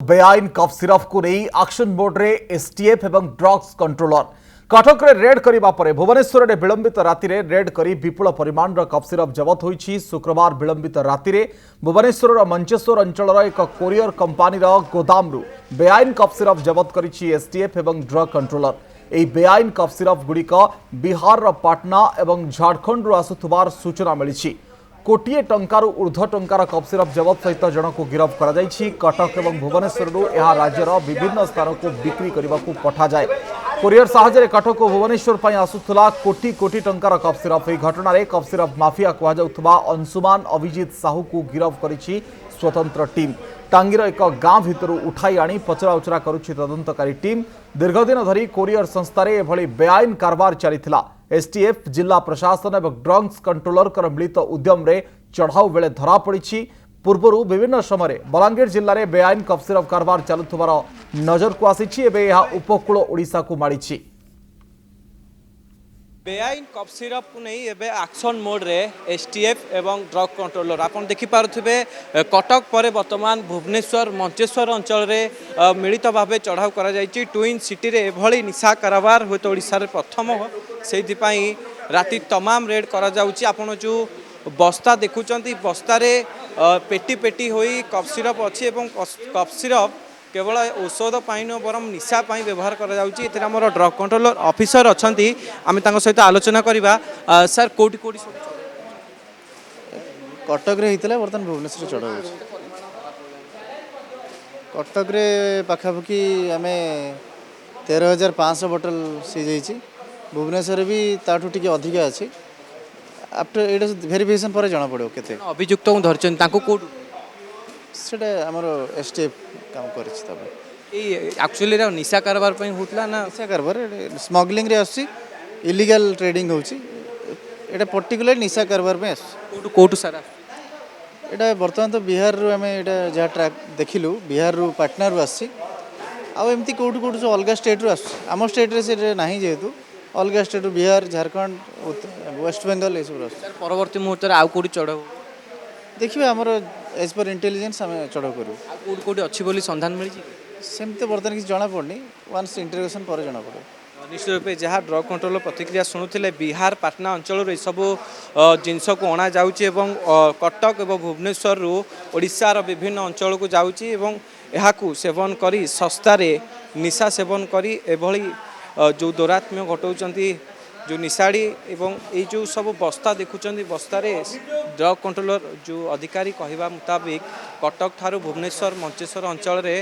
बेआईन कफ सिरफ को नहीं एक्शन बोर्ड रे एसटीएफ एवं ड्रग्स कंट्रोलर कटक रे रेड करबा परे भुवनेश्वर रे विलंबित राति रे रेड करी विपुल परिमाण रो कफ सिरफ जबत होईछि। शुक्रवार विलंबित राति रे भुवनेश्वर रो मंचेश्वर अंचल रो एक कोरियर कंपनी रो गोदाम रु बेआईन कफ सिरफ जबत करिछि एसटीएफ एवं ड्रग कंट्रोलर। एई बेआईन कफ सिरफ गुड़िक बिहार रो पाटना एवं झारखंड रु आसुथबार सूचना मिलिछि। कोटिए टंकार ऊर्ध्व टंकार कफ सिरफ जबत सहित जन को गिरफ करा जायछि। कटक एवं भुवनेश्वर यह राज्यर विभिन्न स्थान को बिक्री करने को पठा जाए। कोरियर साहाय्य कटक और भुवनेश्वर पर आसुला कोटी कोटी टंकार कफ सिरफ। यह घटना कफ सिरफ माफिया कहु अंशुमान अभिजित साहू को गिरफ करिछि स्वतंत्र टीम। टांगीर एक गाँ भितर उठाई आनी पचरा उचरा करुछि तदंतकारी टीम। दीर्घदिन धरी कोरियर संस्थार एभली बेआईन कारबार चलीथिला। एसटीएफ जिला प्रशासन और ड्रग्स कंट्रोलर मिलित उद्यम रे चढ़ाऊ बेले धरा पड़ी। पूर्वर विभिन्न समय बलांगीर जिले में बेआईन कफ सिरफ कारबार चलुथिबार नजर को आसी। उपकूल ओडिशा को माड़ी। बेआईन कफ सिरप को नहीं एबे एक्शन मोड रे एसटीएफ एवं ड्रग कंट्रोलर आप देखिपे कटक पर वर्तमान भुवनेश्वर मंचेश्वर अंचल रे मिलित भाव चढ़ाऊ करा जायछि। ट्विन सिटी रे एभली निशा कारोबार हुए तो ओडिशा रे प्रथम से राति तमाम रेड करा जाउछि। आपण जो बस्ता देखुचंती बस्ता रे पेटी पेटी होई कफ सिरप अच्छी एवं कफ सिरप केवल औषध पाइन बरम निशा पाई व्यवहार करा जाउछि। एथिरा हमर ड्रग कंट्रोलर ऑफिसर अछंती आमे तांको सहित आलोचना करिबा। सर कोटी कोटी कटक रे हितले बर्तन भुवनेश्वर चढ़ा होछि। कटक रे पाखापाखि आमे 13,500 बोतल सी जाइछि। भुवनेश्वर भी ताठू टिके अधिक अछि। आफ्टर एटा वेरिफिकेशन पर जाना पड़ो केते अभियुक्त को धरछन तांको कोट सेटा हमर एसटीएफ काम करिछि। तबे ए एक्चुअली निशा कारोबार पई होतला ना निशा कारोबार स्मगलिंग रे आछि। इलीगल ट्रेडिंग होछि। एटा पर्टिकुलर निशा कारोबार में कोट कोट सारा एटा वर्तमान तो बिहार रु हमें एटा जा ट्रैक देखिलु बिहार रु पाटना रु आछि। आ एमती कोट कोट जो अलगा स्टेट रु आछि। आम स्टेट रे से नाही जेतु अलगा स्टेट बिहार झारखंड वेस्ट बेंगल ये सब परवर्ती मुहूर्त आउ कोटी चढ़ाऊ देखिए आमर एज पर इंटेलिजेंस आम चढ़ाऊ करूँ। कोटी कोटी अच्छी बोली संधान मिली सेमती बर्तमान किसी जना पड़नी वन्स इंटरगेशन पर जना पड़े। निश्चित रूपे जहाँ ड्रग कंट्रोलर प्रतिक्रिया शुणुले बिहार पाटना अंचल सब जिनस को अणा जाऊँगी कटक और भुवनेश्वर ओडिशार विभिन्न अंचल को जाऊँगी और सेवन करी सस्तारे निशा सेवन करी एभली जो दौरात्म्य घटाऊँच जो निशाड़ी एवं ये जो सब बस्ता देखुं बस्तारे ड्रग कंट्रोलर जो अधिकारी कहवा मुताबिक कटक ठारू भुवनेश्वर मंचेश्वर अंचल रे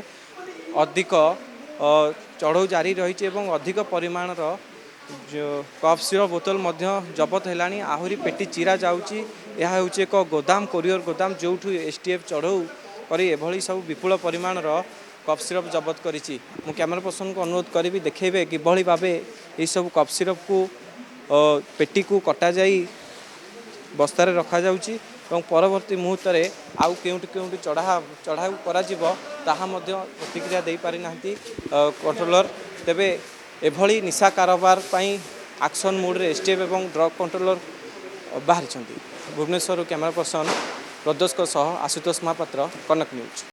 अधिक चढ़ऊ जारी रही अधिक परिमाणर जो कफ सिरप बोतल जबत है आहरी पेटी चिरा जाऊँगी। यह हूँ एक गोदाम कोरियर गोदाम जो एसटीएफ चढ़ऊ करी एभली सब विपुल परिमाणर कफ सिरप जबत करिछि। मु कैमरा पर्सन को अनुरोध करी देखेबे किभली भाबे ये सब कफ सिरप को पेटी को कटा जाई बस्तारे रखा जाउछि और परवर्ती मुहूर्त में आउ केउंटी केउंटी चढ़ाऊ करा जिवो ताहा मध्य प्रतिक्रिया दे पारि नांती कंट्रोलर। तेबे एभली निशा कारोबार पई एक्शन मोड रे एसटीएफ एवं ड्रग कंट्रोलर बाहरी छंती। भुवनेश्वर कैमरा पर्सन प्रदोष को सह आशुतोष महापात्र कनक न्यूज।